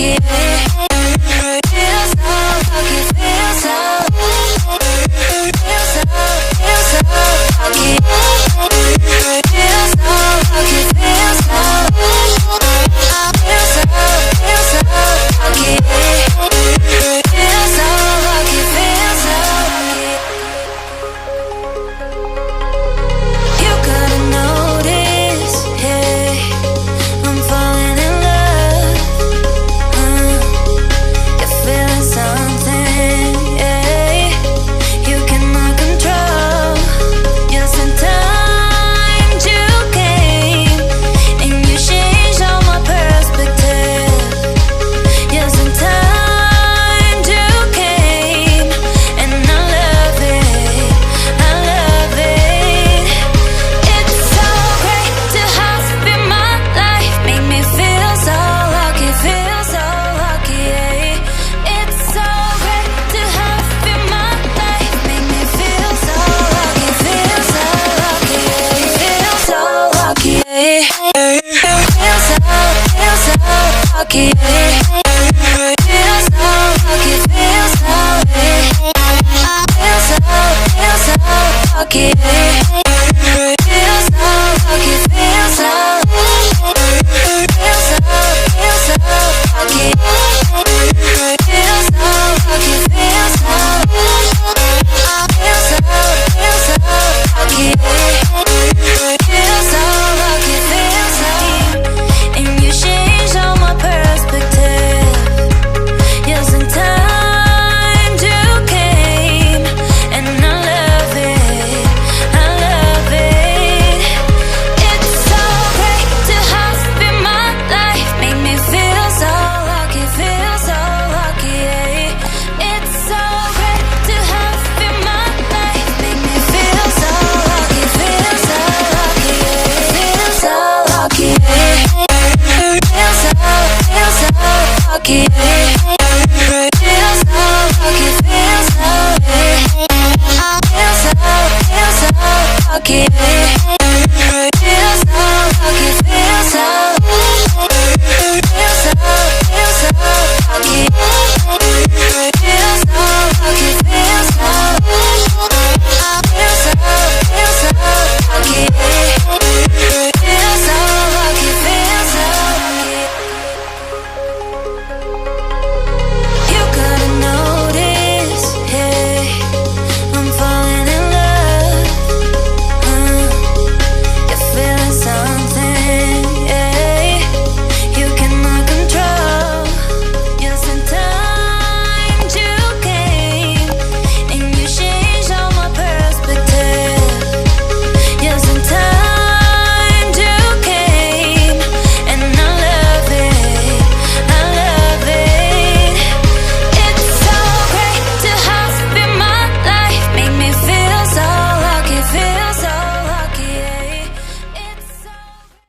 lucky. Feel so lucky, feel so lucky. Feel so lucky, feel so lucky. Feel so lucky, feel so lucky, feel so lucky. You gotta notice, hey, I'm falling in love. You're feeling something, yeah, you cannot control. You're sometimes you came and you changed all my perspective. You're sometimes you came and I love it, I love it. It's so great to have you in my life, make me feel so lucky, yeah. It's so great to have you in my life, make me feel so lucky, yeah. Feel so lucky, yeah. Feel so lucky, yeah. Feel so lucky, feel so, yeah. Feel so lucky, yeah. Feel so lucky, feel so, feel so lucky. Feel so lucky, feel so, feel so lucky. Feel so lucky, feel so, and you changed all my perspective. Yeah, sometimes you came and I love it, I love it. It's so great to have you in my life, make me feel so lucky, yeah. It's so great to have you in my life, make me feel so lucky, yeah. Feel so lucky, yeah. Feel so lucky, yeah.